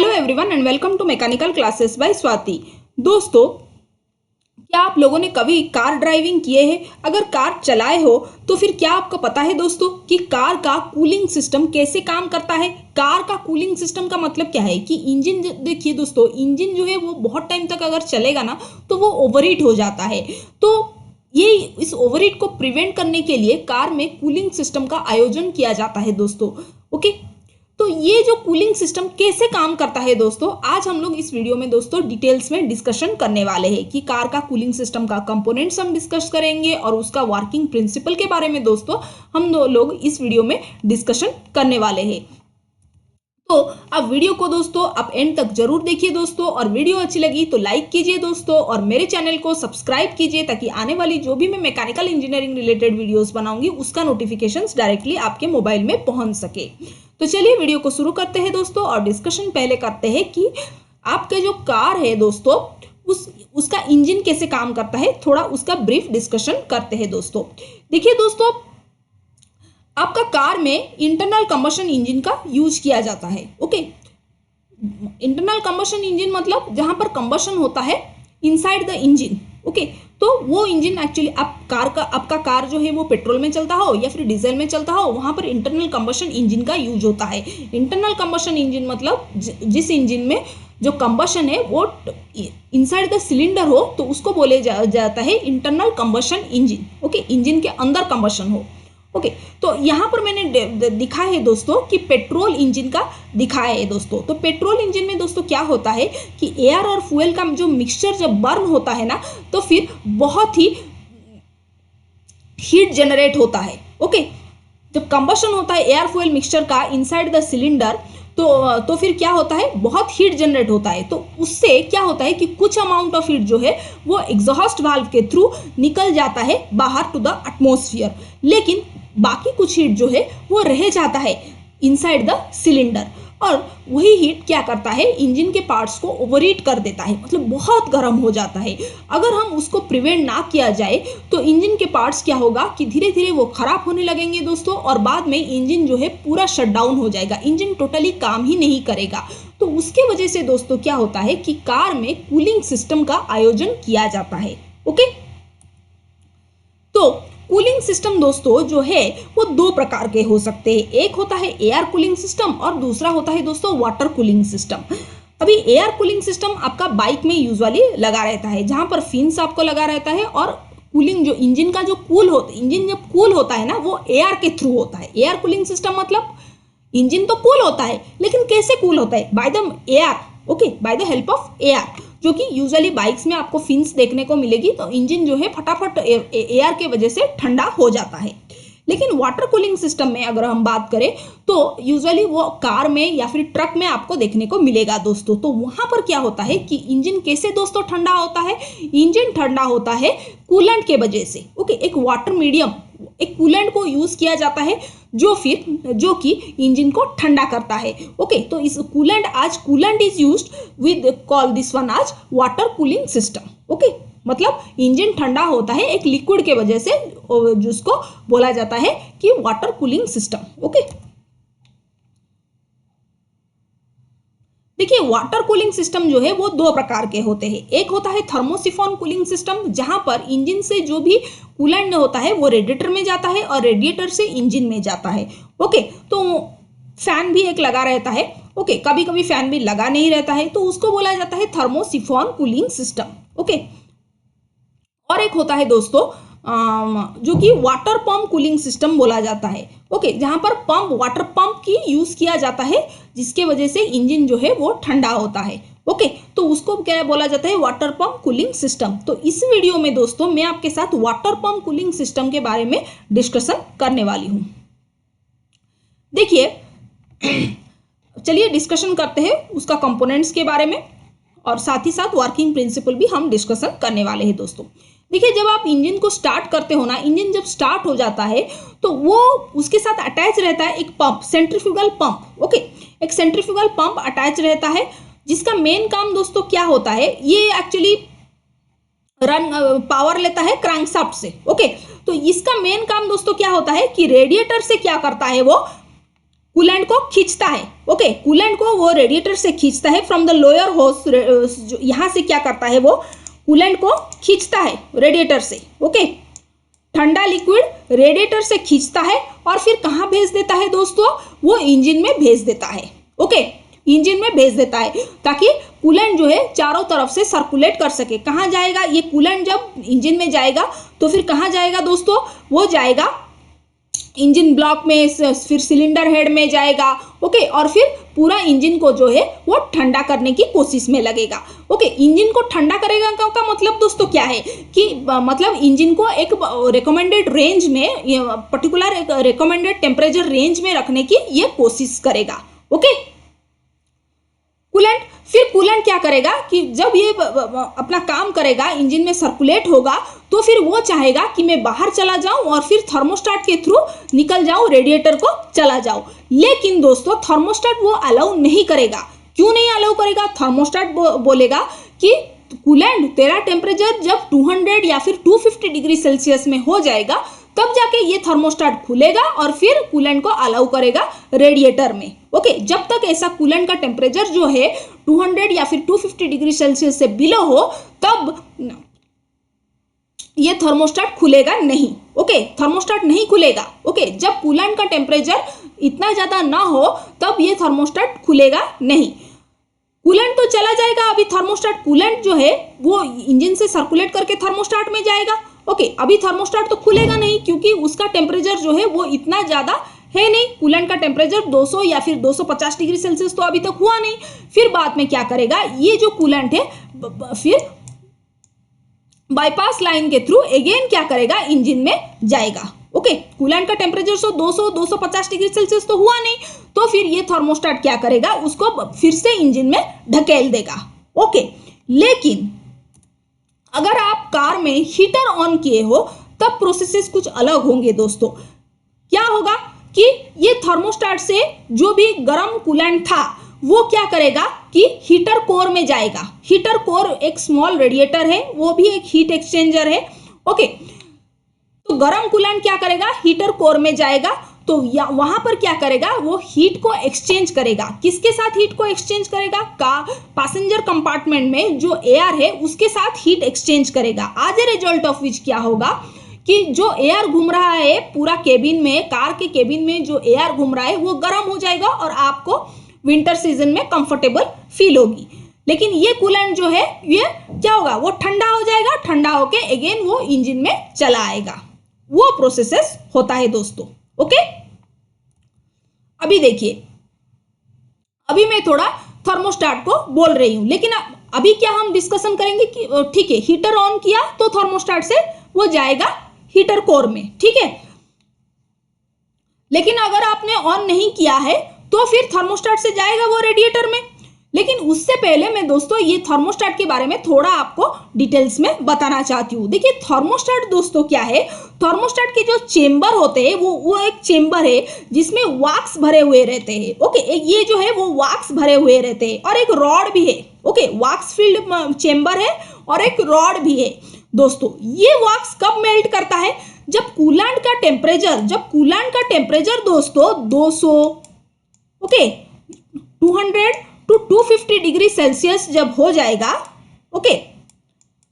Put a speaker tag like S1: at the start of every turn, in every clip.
S1: Hello everyone and welcome to mechanical classes by Swati. दोस्तों, क्या आप लोगों ने कभी कार ड्राइविंग किए हैं? अगर कार चलाए हो तो फिर क्या आपको पता है दोस्तों कि कार का कूलिंग सिस्टम कैसे काम करता है? कार का कूलिंग सिस्टम का मतलब क्या है कि इंजन, देखिए दोस्तों, इंजन जो है वो बहुत टाइम तक अगर चलेगा ना तो वो ओवरहीट हो जाता है। तो ये इस ओवरहीट को प्रिवेंट करने के लिए कार में कूलिंग सिस्टम का आयोजन किया जाता है दोस्तों। ओके, तो ये जो कूलिंग सिस्टम कैसे काम करता है दोस्तों, आज हम लोग इस वीडियो में दोस्तों डिटेल्स में डिस्कशन करने वाले हैं कि कार का कूलिंग सिस्टम का कंपोनेंट्स हम डिस्कस करेंगे और उसका वर्किंग प्रिंसिपल के बारे में दोस्तों हम लोग इस वीडियो में डिस्कशन करने वाले हैं। तो अब वीडियो को दोस्तों आप एंड तक जरूर देखिए दोस्तों, और वीडियो अच्छी लगी तो लाइक कीजिए दोस्तों, और मेरे चैनल को सब्सक्राइब कीजिए ताकि आने वाली जो भी मैं मैकेनिकल इंजीनियरिंग रिलेटेड वीडियोस बनाऊंगी उसका नोटिफिकेशंस डायरेक्टली आपके मोबाइल में पहुंच सके। तो चलिए वीडियो को शुरू करते हैं दोस्तों, और डिस्कशन पहले करते हैं कि आपके जो कार है दोस्तों उसका इंजन कैसे काम करता है, थोड़ा उसका ब्रीफ डिस्कशन करते हैं दोस्तों। देखिए दोस्तों, आपका कार में इंटरनल कंबशन इंजन का यूज किया जाता है। ओके, इंटरनल कंबशन इंजन मतलब जहां पर कंबशन होता है इनसाइड द इंजन। ओके, तो वो इंजन एक्चुअली आपका कार जो है वो पेट्रोल में चलता हो या फिर डीजल में चलता हो, वहां पर इंटरनल कंबशन इंजन का यूज होता है। इंटरनल कंबशन इंजन मतलब जिस इंजन में जो कंबशन है वो इनसाइड द सिलेंडर हो तो उसको बोले जाता है internal combustion engine. Okay, engine के अंदर कंबशन हो। ओके, तो यहाँ पर मैंने दिखा है दोस्तों कि पेट्रोल इंजन का दिखाया है दोस्तों। तो पेट्रोल इंजन में दोस्तों क्या होता है कि एयर और फ्यूल का जो मिक्सचर जब बर्न होता है ना तो फिर बहुत ही हीट जनरेट होता है। ओके, जब कंबशन होता है एयर फ्यूल मिक्सचर का इनसाइड द सिलेंडर तो फिर क्या होता है, बहुत हीट जनरेट होता है। तो उससे क्या होता है कि कुछ अमाउंट ऑफ हीट जो है वो एग्जॉस्ट वाल्व के थ्रू निकल जाता है बाहर टू द एटमॉस्फेयर, लेकिन बाकी कुछ हीट जो है वो रह जाता है इनसाइड द सिलेंडर, और वही हीट क्या करता है, इंजन के पार्ट्स को ओवरहीट कर देता है, मतलब बहुत गर्म हो जाता है। अगर हम उसको प्रिवेंट ना किया जाए तो इंजन के पार्ट्स क्या होगा कि धीरे धीरे वो खराब होने लगेंगे दोस्तों, और बाद में इंजन जो है पूरा शट डाउन हो जाएगा, इंजन टोटली काम ही नहीं करेगा। तो उसके वजह से दोस्तों क्या होता है कि कार में कूलिंग सिस्टम का आयोजन किया जाता है। ओके, तो कूलिंग सिस्टम दोस्तों जो है वो दो प्रकार के हो सकते हैं। एक होता है एयर कूलिंग सिस्टम और दूसरा होता है दोस्तों वाटर कूलिंग सिस्टम। अभी एयर कूलिंग सिस्टम आपका बाइक में यूजुअली लगा रहता है, जहां पर फिन्स आपको लगा रहता है, और कूलिंग जो इंजन का जो इंजन जब कूल होता है ना वो एयर के थ्रू होता है। एयर कूलिंग सिस्टम मतलब इंजन तो कूल होता है, लेकिन कैसे कूल होता है, by the air. Okay, by the help of air, जो कि यूजुअली बाइक्स में आपको फिन्स देखने को मिलेगी। तो इंजन जो है फटाफट एयर के वजह से ठंडा हो जाता है। लेकिन वाटर कूलिंग सिस्टम में अगर हम बात करें तो यूजुअली वो कार में या फिर ट्रक में आपको देखने को मिलेगा दोस्तों। तो वहां पर क्या होता है कि इंजन कैसे दोस्तों ठंडा होता है, इंजन ठंडा होता है कूलेंट के वजह से। ओके, एक वाटर मीडियम, एक कूलेंट को यूज किया जाता है जो कि इंजन को ठंडा करता है। ओके, तो इस coolant is used with call this one आज वाटर कूलिंग सिस्टम। ओके, मतलब इंजन ठंडा होता है एक लिक्विड के वजह से, जिसको बोला जाता है कि वाटर कूलिंग सिस्टम। ओके, देखिए वाटर कूलिंग सिस्टम जो है वो दो प्रकार के होते हैं। एक होता है थर्मोसिफॉन कूलिंग सिस्टम, जहां पर इंजन से जो भी कूलेंट होता है वो रेडिएटर में जाता है और रेडिएटर से इंजन में जाता है। ओके, तो फैन भी एक लगा रहता है। ओके, कभी कभी फैन भी लगा नहीं रहता है, तो उसको बोला जाता है थर्मोसिफॉन कूलिंग सिस्टम। ओके, और एक होता है दोस्तों जो कि वाटर पंप कूलिंग सिस्टम बोला जाता है। ओके, जहां पर वाटर पंप की यूज किया जाता है, जिसके वजह से इंजन जो है वो ठंडा होता है। ओके, तो उसको क्या बोला जाता है, वाटर पंप कूलिंग सिस्टम। तो इस वीडियो में दोस्तों मैं आपके साथ वाटर पंप कूलिंग सिस्टम के बारे में डिस्कशन करने वाली हूं। देखिए चलिए डिस्कशन करते हैं उसका कंपोनेंट्स के बारे में, और साथ ही साथ वर्किंग प्रिंसिपल भी हम डिस्कशन करने वाले हैं दोस्तों। देखिए, जब आप इंजन को स्टार्ट करते हो ना, इंजन जब स्टार्ट हो जाता है तो वो उसके साथ अटैच रहता है एक पंप, सेंट्रीफ्यूगल पंप। ओके, एक सेंट्रीफ्यूगल पंप अटैच रहता है, जिसका मेन काम दोस्तों क्या होता है, ये एक्चुअली पावर लेता है क्रैंकशाफ्ट से। ओके, तो इसका मेन काम दोस्तों क्या होता है कि रेडिएटर से क्या करता है, वो कूलेंट को खींचता है। ओके, कूलेंट को वो रेडिएटर से खींचता है फ्रॉम द लोअर होस, यहाँ से क्या करता है वो कूलेंट को खींचता है रेडिएटर से। ओके, ठंडा लिक्विड रेडिएटर से खींचता है और फिर कहाँ भेज देता है दोस्तों, वो इंजन में भेज देता है। ओके, इंजन में भेज देता है ताकि कूलेंट जो है चारों तरफ से सर्कुलेट कर सके। कहाँ जाएगा ये कूलेंट, जब इंजन में जाएगा तो फिर कहाँ जाएगा दोस्तों, वो जाएगा इंजन ब्लॉक में, फिर सिलेंडर हेड में जाएगा। ओके, और फिर पूरा इंजन को जो है वो ठंडा करने की कोशिश में लगेगा। ओके, इंजन को ठंडा करेगा का मतलब दोस्तों क्या है कि मतलब इंजन को एक रिकमेंडेड रेंज में, पर्टिकुलर रिकमेंडेड टेम्परेचर रेंज में रखने की ये कोशिश करेगा। ओके, कूलेंट, फिर कूलेंट क्या करेगा कि जब ये अपना काम करेगा, इंजन में सर्कुलेट होगा, तो फिर वो चाहेगा कि मैं बाहर चला जाऊं और फिर थर्मोस्टेट के थ्रू निकल जाऊं, रेडिएटर को चला जाऊं। लेकिन दोस्तों थर्मोस्टेट वो अलाउ नहीं करेगा। क्यों नहीं अलाउ करेगा? थर्मोस्टेट बोलेगा कि कूलेंट तेरा टेम्परेचर जब 200 या फिर 250 डिग्री सेल्सियस में हो जाएगा तब जाके ये थर्मोस्टेट खुलेगा और फिर कूलेंट को अलाउ करेगा रेडिएटर में। ओके, जब तक ऐसा कूलेंट का टेम्परेचर जो है 200 या फिर 250 डिग्री सेल्सियस से बिलो हो तब ये थर्मोस्टेट खुलेगा नहीं। ओके, थर्मोस्टेट नहीं खुलेगा। ओके, जब कूलेंट का टेम्परेचर इतना ज्यादा ना हो तब ये थर्मोस्टेट खुलेगा नहीं। कूलेंट तो चला जाएगा, अभी थर्मोस्टेट कूलेंट जो है वो इंजन से सर्कुलेट करके थर्मोस्टेट में जाएगा। ओके, अभी थर्मोस्टेट तो खुलेगा नहीं क्योंकि उसका टेम्परेचर जो है वो इतना ज्यादा है नहीं। कूलेंट का टेम्परेचर 200 या फिर 250 डिग्री सेल्सियस तो अभी तक हुआ नहीं। फिर बाद में क्या करेगा, ये जो कूलेंट है फिर बाईपास लाइन के थ्रू अगेन क्या करेगा, इंजन में जाएगा। ओके, कूलेंट का टेम्परेचर 200-250 डिग्री सेल्सियस तो हुआ नहीं, तो फिर ये थर्मोस्टेट क्या करेगा, उसको फिर से इंजन में ढकेल देगा। ओके, लेकिन अगर आप कार में हीटर ऑन किए हो तब प्रोसेसेस कुछ अलग होंगे दोस्तों। क्या होगा कि ये थर्मोस्टेट से जो भी गर्म कूलेंट था वो क्या करेगा कि हीटर कोर में जाएगा। हीटर कोर एक स्मॉल रेडिएटर है, वो भी एक हीट एक्सचेंजर है। ओके, तो गर्म कूलेंट क्या करेगा, हीटर कोर में जाएगा, तो वहां पर क्या करेगा, वो हीट को एक्सचेंज करेगा। किसके साथ हीट को एक्सचेंज करेगा? पैसेंजर कंपार्टमेंट में जो एयर है उसके साथ हीट एक्सचेंज करेगा। आज ए रिजल्ट ऑफ विच क्या होगा कि जो एयर घूम रहा है पूरा केबिन में, कार के केबिन में जो एयर घूम रहा है वो गर्म हो जाएगा और आपको विंटर सीजन में कंफर्टेबल फील होगी। लेकिन ये कूलेंट जो है ये क्या होगा, वो ठंडा हो जाएगा, ठंडा होके अगेन वो इंजन में चला आएगा। वो प्रोसेस होता है दोस्तों। ओके, अभी देखिए, अभी मैं थोड़ा थर्मोस्टेट को बोल रही हूं, लेकिन अभी क्या हम डिस्कशन करेंगे कि ठीक है, हीटर ऑन किया तो थर्मोस्टेट से वो जाएगा हीटर कोर में, ठीक है। लेकिन अगर आपने ऑन नहीं किया है तो फिर थर्मोस्टेट से जाएगा वो रेडिएटर में। लेकिन उससे पहले मैं दोस्तों ये थर्मोस्टेट के बारे में थोड़ा आपको डिटेल्स में बताना चाहती हूँ। देखिए थर्मोस्टेट दोस्तों क्या है, थर्मोस्टेट के जो चेंबर होते हैं वो एक चेंबर है जिसमें वैक्स भरे हुए रहते हैं। ओके, ये जो है वो वैक्स भरे हुए रहते हैं और एक रॉड भी है। ओके, वैक्स फील्ड चेंबर है और एक रॉड भी है दोस्तों। ये वैक्स कब मेल्ट करता है, जब कूलेंट का टेम्परेचर दोस्तों 200 ओके 200 टू 250 डिग्री सेल्सियस जब हो जाएगा। ओके,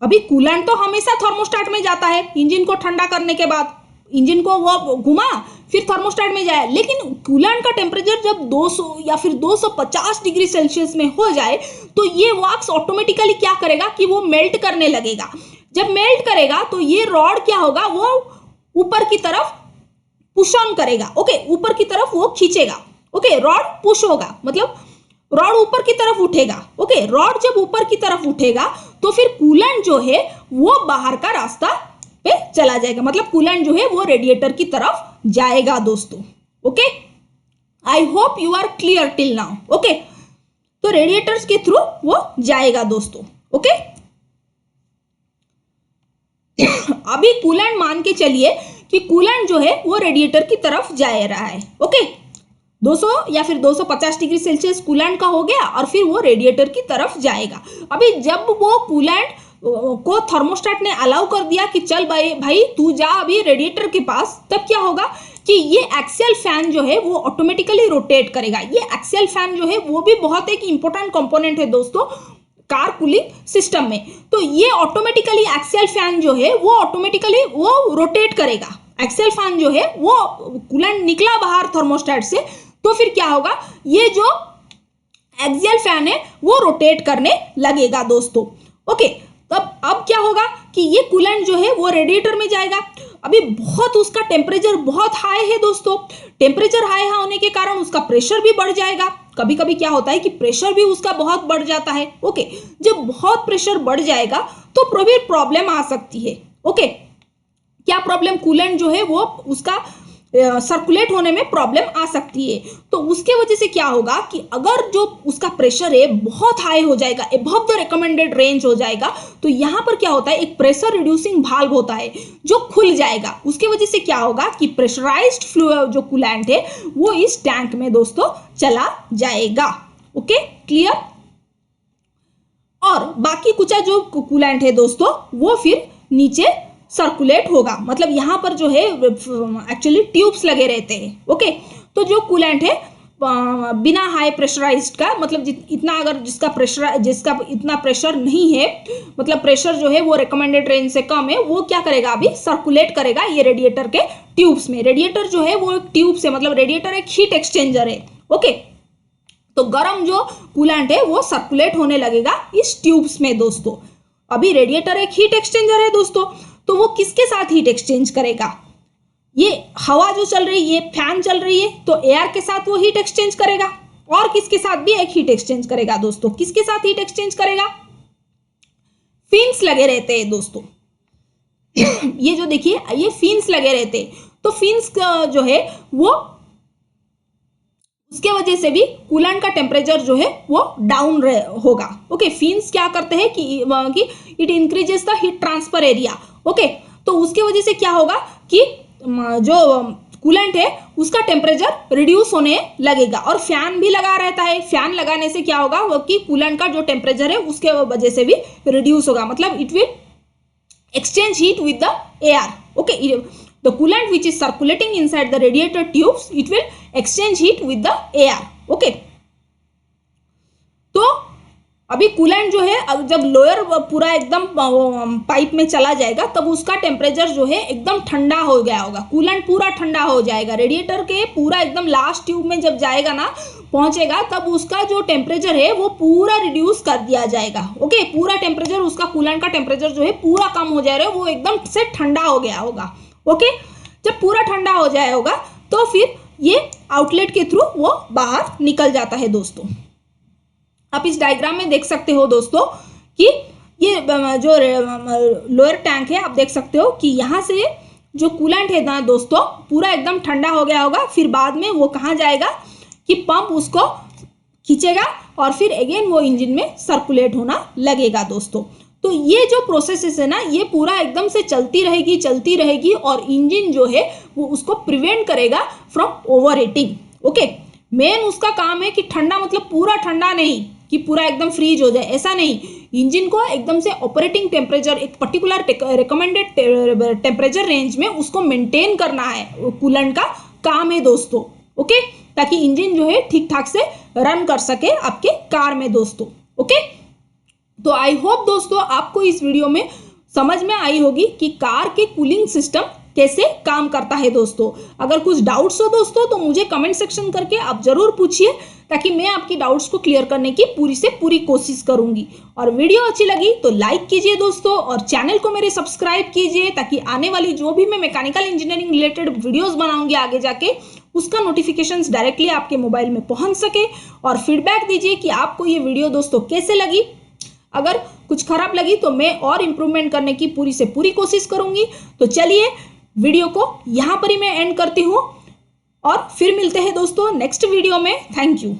S1: अभी कूलेंट तो हमेशा थर्मोस्टेट में जाता है इंजन को ठंडा करने के बाद, इंजन को वो घुमा फिर थर्मोस्टेट में जाए। लेकिन कूलेंट का टेम्परेचर जब 200 या फिर 250 डिग्री सेल्सियस में हो जाए तो ये वैक्स ऑटोमेटिकली क्या करेगा कि वो मेल्ट करने लगेगा। जब मेल्ट करेगा तो ये रॉड क्या होगा, वो ऊपर की तरफ पुश ऑन करेगा। ओके, ऊपर की तरफ वो खींचेगा। ओके, रॉड पुश होगा, मतलब रॉड ऊपर की तरफ उठेगा। ओके, रॉड जब ऊपर की तरफ उठेगा तो फिर कूलेंट जो है वो बाहर का रास्ता पे चला जाएगा, मतलब कूलेंट जो है वो रेडिएटर की तरफ जाएगा दोस्तों। Okay, I hope you are clear till now. Okay, तो रेडिएटर्स के थ्रू वो जाएगा दोस्तों। ओके, अभी कूलेंट मान के चलिए कि कूलेंट जो है वो रेडिएटर की तरफ जा रहा है। ओके, 200 या फिर 250 डिग्री सेल्सियस कूलेंट का हो गया और फिर वो रेडिएटर की तरफ जाएगा। अभी जब वो कूलेंट को थर्मोस्टेट ने अलाउ कर दिया कि चल भाई तू जा अभी रेडिएटर के पास, तब क्या होगा कि ये एक्सियल फैन जो है वो ऑटोमेटिकली रोटेट करेगा। ये एक्सियल फैन जो है वो भी बहुत एक इंपॉर्टेंट कंपोनेंट है दोस्तों कार कूलिंग सिस्टम में। तो ये ऑटोमेटिकली एक्सियल फैन जो है वो ऑटोमेटिकली वो रोटेट करेगा। एक्सियल फैन जो है वो कूलेंट निकला बाहर थर्मोस्टेट से, तो फिर क्या होगा, ये जो एक्सियल फैन है वो रोटेट करने लगेगा दोस्तों। ओके, तब अब क्या होगा कि ये कूलेंट जो है वो रेडिएटर में जाएगा। अभी बहुत उसका टेम्परेचर बहुत हाई है दोस्तों, टेम्परेचर हाई होने के कारण उसका प्रेशर भी बढ़ जाएगा। कभी कभी क्या होता है कि प्रेशर भी उसका बहुत बढ़ जाता है। ओके, जब बहुत प्रेशर बढ़ जाएगा तो फिर प्रॉब्लम आ सकती है। ओके, क्या प्रॉब्लम, कूलेंट जो है वो उसका सर्कुलेट होने में प्रॉब्लम आ सकती है। तो उसके वजह से क्या होगा कि अगर जो उसका प्रेशर है बहुत हाई हो जाएगा, अबव द रिकमेंडेड रेंज हो जाएगा, तो यहाँ पर क्या होता है, एक प्रेशर रिड्यूसिंग वाल्व होता है जो खुल जाएगा। उसके वजह से क्या होगा कि प्रेशराइज्ड फ्लूइड जो कूलेंट है वो इस टैंक में दोस्तों चला जाएगा। Okay, clear. और बाकी कुछ जो कूलेंट है दोस्तों वो फिर नीचे सर्कुलेट होगा। मतलब यहाँ पर जो है एक्चुअली ट्यूब्स लगे रहते हैं। ओके, तो जो कूलेंट है बिना हाई प्रेशराइज्ड का, मतलब इतना अगर जिसका इतना प्रेशर नहीं है, मतलब प्रेशर जो है वो रिकमेंडेड रेंज से कम है, वो क्या करेगा, अभी सर्कुलेट करेगा ये रेडिएटर के ट्यूब्स में। रेडिएटर जो है वो एक ट्यूब से, मतलब रेडिएटर एक हीट एक्सचेंजर है। ओके, तो गर्म जो कूलेंट है वो सर्कुलेट होने लगेगा इस ट्यूब्स में दोस्तों। अभी रेडिएटर एक हीट एक्सचेंजर है दोस्तों, तो वो किसके साथ हीट एक्सचेंज करेगा, ये हवा जो चल रही है, ये फैन चल रही है, तो एयर के साथ वो हीट एक्सचेंज करेगा। और किसके साथ भी एक हीट एक्सचेंज करेगा दोस्तों, किसके साथ हीट एक्सचेंज करेगा, फिन्स लगे रहते हैं दोस्तों। ये जो देखिए ये फिन्स लगे रहते हैं, तो फिन्स जो है वो उसके वजह से भी कूलेंट का टेम्परेचर जो है वो डाउन होगा। ओके, फिन्स क्या करते हैं कि it increases the heat transfer area. Okay, तो उसके वजह से क्या होगा कि जो कूलेंट है उसका टेम्परेचर रिड्यूस होने लगेगा। और फैन भी लगा रहता है, फैन लगाने से क्या होगा वो कि कूलेंट का जो टेम्परेचर है उसके वजह से भी रिड्यूस होगा। मतलब it will exchange heat with the air. Okay, the coolant which is circulating inside the radiator tubes, it will exchange heat with the air. Okay, तो अभी कूलेंट जो है जब लोअर पूरा एकदम पाइप में चला जाएगा तब उसका टेम्परेचर जो है एकदम ठंडा हो गया होगा, कूलेंट पूरा ठंडा हो जाएगा। रेडिएटर के पूरा एकदम लास्ट ट्यूब में जब जाएगा ना, पहुंचेगा, तब उसका जो टेम्परेचर है वो पूरा रिड्यूस कर दिया जाएगा। ओके, पूरा टेम्परेचर उसका कूलेंट का टेम्परेचर जो है पूरा कम हो जाएगा, वो एकदम से ठंडा हो गया होगा। ओके, जब पूरा ठंडा हो जाए होगा तो फिर ये आउटलेट के थ्रू वो बाहर निकल जाता है दोस्तों। आप इस डायग्राम में देख सकते हो दोस्तों कि ये जो लोअर टैंक है, आप देख सकते हो कि यहाँ से जो कूलेंट है ना दोस्तों पूरा एकदम ठंडा हो गया होगा। फिर बाद में वो कहाँ जाएगा कि पंप उसको खींचेगा और फिर अगेन वो इंजन में सर्कुलेट होना लगेगा दोस्तों। तो ये जो प्रोसेस है ना, ये पूरा एकदम से चलती रहेगी और इंजन जो है वो उसको प्रिवेंट करेगा from over heating. Okay, main उसका काम है कि ठंडा, मतलब पूरा ठंडा नहीं कि पूरा एकदम फ्रीज हो जाए, ऐसा नहीं। इंजन को एकदम से ऑपरेटिंग टेम्परेचर, एक पर्टिकुलर रिकमेंडेड टेम्परेचर रेंज में उसको मेंटेन करना है, कूलेंट का काम है दोस्तों। ओके, ताकि इंजन जो है ठीक ठाक से रन कर सके आपके कार में दोस्तों। ओके, तो आई होप दोस्तों आपको इस वीडियो में समझ में आई होगी कि कार के कूलिंग सिस्टम कैसे काम करता है दोस्तों। अगर कुछ डाउट्स हो दोस्तों तो मुझे कमेंट सेक्शन करके आप जरूर पूछिए, ताकि मैं आपकी डाउट्स को क्लियर करने की पूरी से पूरी कोशिश करूंगी। और वीडियो अच्छी लगी तो लाइक कीजिए दोस्तों, और चैनल को मेरे सब्सक्राइब कीजिए, ताकि आने वाली जो भी मैं मैकेनिकल इंजीनियरिंग रिलेटेड वीडियोस बनाऊंगी आगे जाके, उसका नोटिफिकेशंस डायरेक्टली आपके मोबाइल में पहुंच सके। और फीडबैक दीजिए कि आपको ये वीडियो दोस्तों कैसे लगी। अगर कुछ खराब लगी तो मैं और इम्प्रूवमेंट करने की पूरी से पूरी कोशिश करूंगी। तो चलिए वीडियो को यहाँ पर ही मैं एंड करती हूँ और फिर मिलते हैं दोस्तों नेक्स्ट वीडियो में। Thank you.